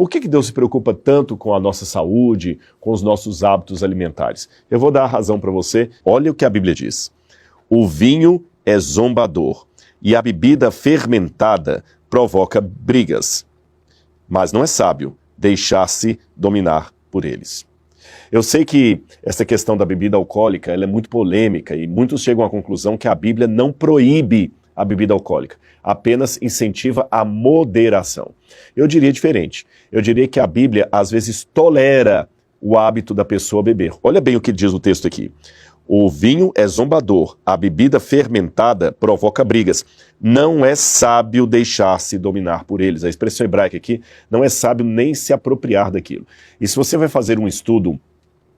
Por que Deus se preocupa tanto com a nossa saúde, com os nossos hábitos alimentares? Eu vou dar a razão para você. Olha o que a Bíblia diz. O vinho é zombador e a bebida fermentada provoca brigas. Mas não é sábio deixar-se dominar por eles. Eu sei que essa questão da bebida alcoólica ela é muito polêmica e muitos chegam à conclusão que a Bíblia não proíbe a bebida alcoólica, apenas incentiva a moderação. Eu diria diferente. Eu diria que a Bíblia às vezes tolera o hábito da pessoa beber. Olha bem o que diz o texto aqui. O vinho é zombador, a bebida fermentada provoca brigas. Não é sábio deixar-se dominar por eles. A expressão hebraica aqui, não é sábio nem se apropriar daquilo. E se você vai fazer um estudo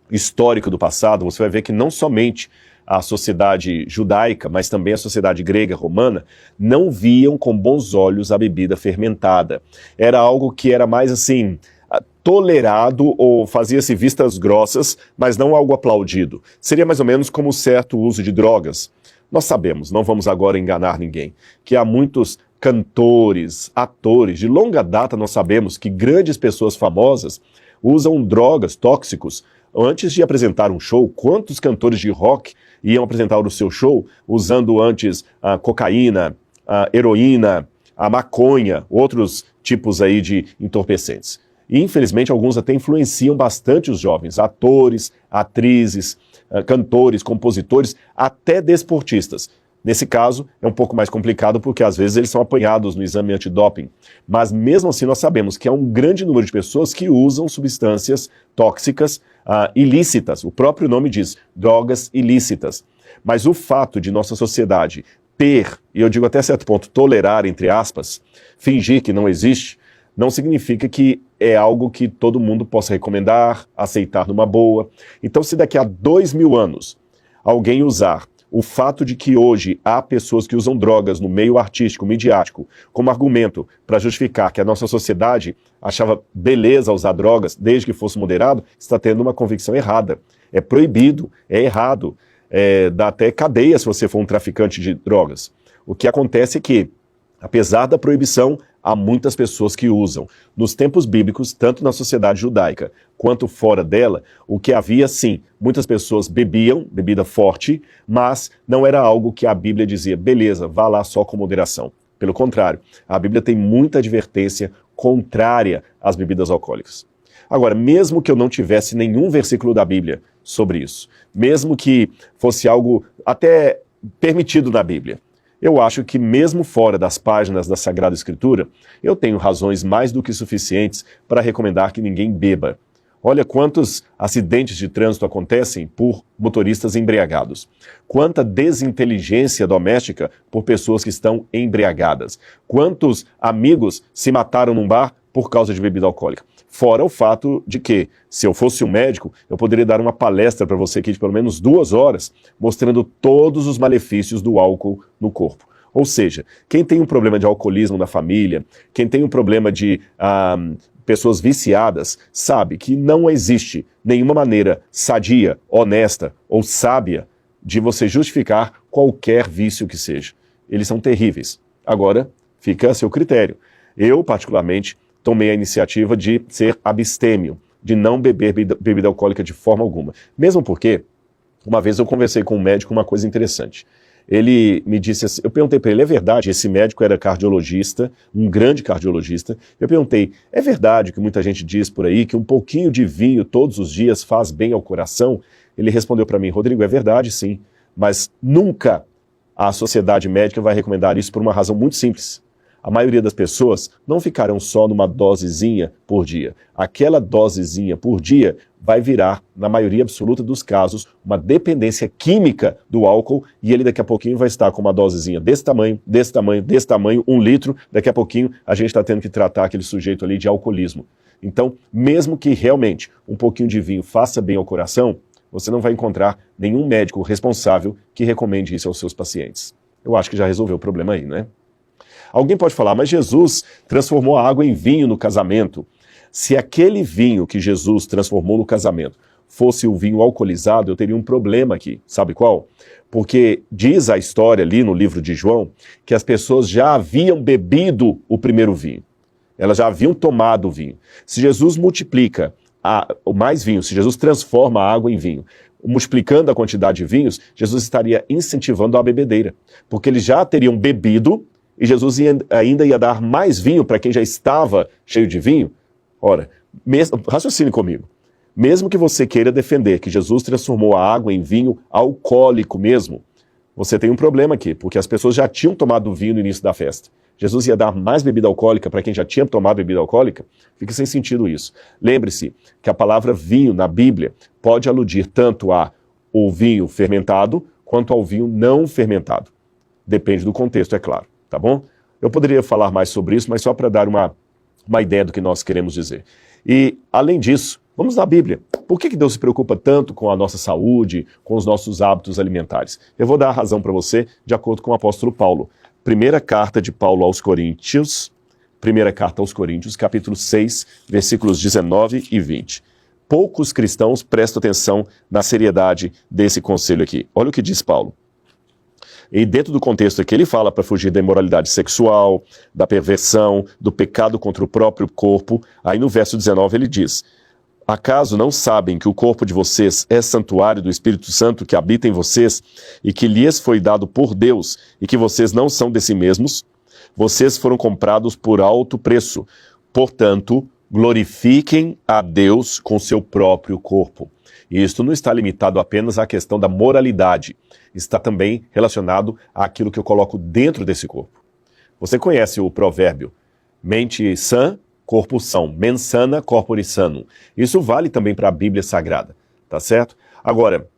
histórico do passado, você vai ver que não somente a sociedade judaica, mas também a sociedade grega, romana, não viam com bons olhos a bebida fermentada. Era algo que era mais assim, tolerado ou fazia-se vistas grossas, mas não algo aplaudido. Seria mais ou menos como o certo uso de drogas. Nós sabemos, não vamos agora enganar ninguém, que há muitos cantores, atores, de longa data nós sabemos que grandes pessoas famosas usam drogas, tóxicos, antes de apresentar um show. Quantos cantores de rock iam apresentar o seu show usando antes a cocaína, a heroína, a maconha, outros tipos aí de entorpecentes. E, infelizmente, alguns até influenciam bastante os jovens, atores, atrizes, cantores, compositores, até desportistas. Nesse caso, é um pouco mais complicado porque, às vezes, eles são apanhados no exame antidoping. Mas, mesmo assim, nós sabemos que há um grande número de pessoas que usam substâncias tóxicas ilícitas. O próprio nome diz, drogas ilícitas. Mas o fato de nossa sociedade ter, e eu digo até certo ponto, tolerar, entre aspas, fingir que não existe, não significa que é algo que todo mundo possa recomendar, aceitar numa boa. Então, se daqui a 2000 anos alguém usar o fato de que hoje há pessoas que usam drogas no meio artístico, midiático, como argumento para justificar que a nossa sociedade achava beleza usar drogas desde que fosse moderado, está tendo uma convicção errada. É proibido, é errado, dá até cadeia se você for um traficante de drogas. O que acontece é que, apesar da proibição, há muitas pessoas que usam. Nos tempos bíblicos, tanto na sociedade judaica quanto fora dela, o que havia, sim, muitas pessoas bebiam, bebida forte, mas não era algo que a Bíblia dizia, beleza, vá lá só com moderação. Pelo contrário, a Bíblia tem muita advertência contrária às bebidas alcoólicas. Agora, mesmo que eu não tivesse nenhum versículo da Bíblia sobre isso, mesmo que fosse algo até permitido na Bíblia, eu acho que mesmo fora das páginas da Sagrada Escritura, eu tenho razões mais do que suficientes para recomendar que ninguém beba. Olha quantos acidentes de trânsito acontecem por motoristas embriagados. Quanta desinteligência doméstica por pessoas que estão embriagadas. Quantos amigos se mataram num bar por causa de bebida alcoólica. Fora o fato de que, se eu fosse um médico, eu poderia dar uma palestra para você aqui de pelo menos 2 horas, mostrando todos os malefícios do álcool no corpo. Ou seja, quem tem um problema de alcoolismo na família, quem tem um problema de pessoas viciadas, sabe que não existe nenhuma maneira sadia, honesta ou sábia de você justificar qualquer vício que seja. Eles são terríveis. Agora, fica a seu critério. Eu, particularmente, tomei a iniciativa de ser abstêmio, de não beber bebida alcoólica de forma alguma. Mesmo porque, uma vez eu conversei com um médico uma coisa interessante. Ele me disse assim, eu perguntei para ele, é verdade, esse médico era cardiologista, um grande cardiologista, eu perguntei, é verdade que muita gente diz por aí que um pouquinho de vinho todos os dias faz bem ao coração? Ele respondeu para mim, Rodrigo, é verdade sim, mas nunca a sociedade médica vai recomendar isso por uma razão muito simples. A maioria das pessoas não ficarão só numa dosezinha por dia. Aquela dosezinha por dia vai virar, na maioria absoluta dos casos, uma dependência química do álcool e ele daqui a pouquinho vai estar com uma dosezinha desse tamanho, desse tamanho, desse tamanho, 1 litro, daqui a pouquinho a gente está tendo que tratar aquele sujeito ali de alcoolismo. Então, mesmo que realmente um pouquinho de vinho faça bem ao coração, você não vai encontrar nenhum médico responsável que recomende isso aos seus pacientes. Eu acho que já resolveu o problema aí, né? Alguém pode falar, mas Jesus transformou a água em vinho no casamento. Se aquele vinho que Jesus transformou no casamento fosse o vinho alcoolizado, eu teria um problema aqui. Sabe qual? Porque diz a história ali no livro de João que as pessoas já haviam bebido o primeiro vinho. Elas já haviam tomado o vinho. Se Jesus multiplica mais vinho, se Jesus transforma a água em vinho, multiplicando a quantidade de vinhos, Jesus estaria incentivando a bebedeira, porque eles já teriam bebido e Jesus ainda ia dar mais vinho para quem já estava cheio de vinho. Ora, raciocine comigo. Mesmo que você queira defender que Jesus transformou a água em vinho alcoólico mesmo, você tem um problema aqui, porque as pessoas já tinham tomado vinho no início da festa. Jesus ia dar mais bebida alcoólica para quem já tinha tomado bebida alcoólica? Fica sem sentido isso. Lembre-se que a palavra vinho na Bíblia pode aludir tanto ao vinho fermentado quanto ao vinho não fermentado. Depende do contexto, é claro, tá bom? Eu poderia falar mais sobre isso, mas só para dar uma ideia do que nós queremos dizer. E, além disso, vamos na Bíblia. Por que Deus se preocupa tanto com a nossa saúde, com os nossos hábitos alimentares? Eu vou dar a razão para você de acordo com o apóstolo Paulo. Primeira carta de Paulo aos Coríntios, capítulo 6, versículos 19 e 20. Poucos cristãos prestam atenção na seriedade desse conselho aqui. Olha o que diz Paulo. E dentro do contexto aqui ele fala para fugir da imoralidade sexual, da perversão, do pecado contra o próprio corpo. Aí no verso 19 ele diz: acaso não sabem que o corpo de vocês é santuário do Espírito Santo que habita em vocês e que lhes foi dado por Deus e que vocês não são de si mesmos? Vocês foram comprados por alto preço. Portanto, glorifiquem a Deus com seu próprio corpo. E isto não está limitado apenas à questão da moralidade. Está também relacionado àquilo que eu coloco dentro desse corpo. Você conhece o provérbio: mente sã, corpo são, mens sana, corpore sano. Isso vale também para a Bíblia Sagrada, tá certo? Agora,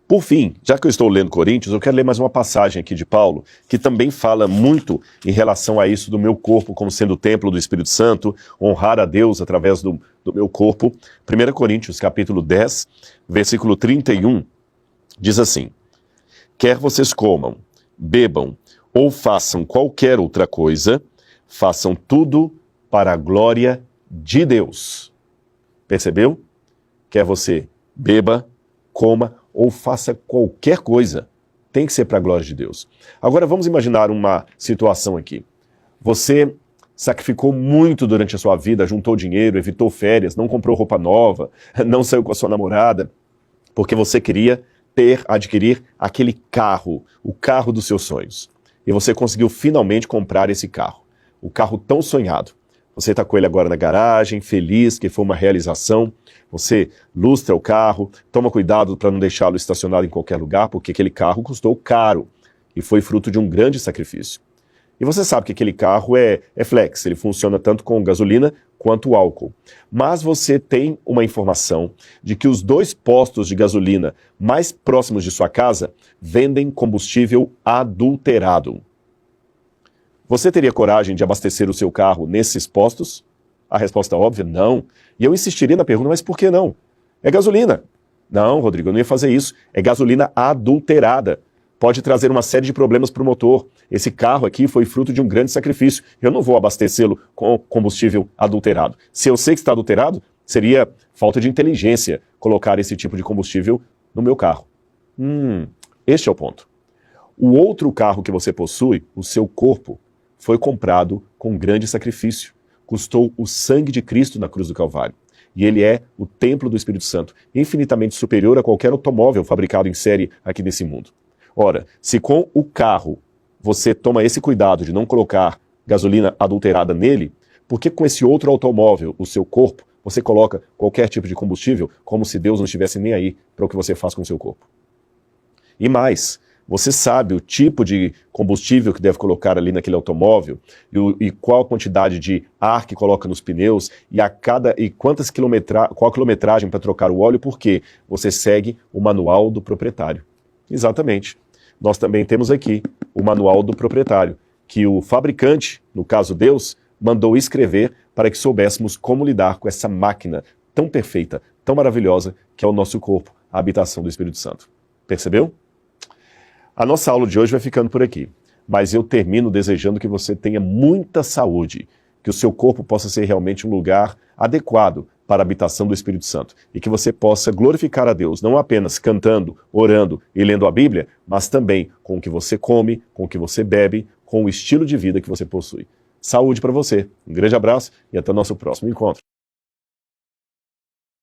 por fim, já que eu estou lendo Coríntios, eu quero ler mais uma passagem aqui de Paulo, que também fala muito em relação a isso do meu corpo como sendo o templo do Espírito Santo, honrar a Deus através do meu corpo. 1 Coríntios, capítulo 10, versículo 31, diz assim: quer vocês comam, bebam ou façam qualquer outra coisa, façam tudo para a glória de Deus. Percebeu? Quer você beba, coma ou faça qualquer coisa, tem que ser para a glória de Deus. Agora vamos imaginar uma situação aqui. Você sacrificou muito durante a sua vida, juntou dinheiro, evitou férias, não comprou roupa nova, não saiu com a sua namorada, porque você queria adquirir aquele carro, o carro dos seus sonhos. E você conseguiu finalmente comprar esse carro, o carro tão sonhado. Você está com ele agora na garagem, feliz que foi uma realização. Você lustra o carro, toma cuidado para não deixá-lo estacionado em qualquer lugar, porque aquele carro custou caro e foi fruto de um grande sacrifício. E você sabe que aquele carro é flex, ele funciona tanto com gasolina quanto álcool. Mas você tem uma informação de que os 2 postos de gasolina mais próximos de sua casa vendem combustível adulterado. Você teria coragem de abastecer o seu carro nesses postos? A resposta óbvia, não. E eu insistiria na pergunta, mas por que não? É gasolina. Não, Rodrigo, eu não ia fazer isso. É gasolina adulterada. Pode trazer uma série de problemas para o motor. Esse carro aqui foi fruto de um grande sacrifício. Eu não vou abastecê-lo com combustível adulterado. Se eu sei que está adulterado, seria falta de inteligência colocar esse tipo de combustível no meu carro. Este é o ponto. O outro carro que você possui, o seu corpo, foi comprado com grande sacrifício. Custou o sangue de Cristo na cruz do Calvário. E ele é o templo do Espírito Santo, infinitamente superior a qualquer automóvel fabricado em série aqui nesse mundo. Ora, se com o carro você toma esse cuidado de não colocar gasolina adulterada nele, por que com esse outro automóvel, o seu corpo, você coloca qualquer tipo de combustível como se Deus não estivesse nem aí para o que você faz com o seu corpo? E mais, você sabe o tipo de combustível que deve colocar ali naquele automóvel e qual a quantidade de ar que coloca nos pneus e qual a quilometragem para trocar o óleo, porque você segue o manual do proprietário. Exatamente. Nós também temos aqui o manual do proprietário, que o fabricante, no caso Deus, mandou escrever para que soubéssemos como lidar com essa máquina tão perfeita, tão maravilhosa, que é o nosso corpo, a habitação do Espírito Santo. Percebeu? A nossa aula de hoje vai ficando por aqui, mas eu termino desejando que você tenha muita saúde, que o seu corpo possa ser realmente um lugar adequado para a habitação do Espírito Santo e que você possa glorificar a Deus, não apenas cantando, orando e lendo a Bíblia, mas também com o que você come, com o que você bebe, com o estilo de vida que você possui. saúde para você. Um grande abraço e até o nosso próximo encontro.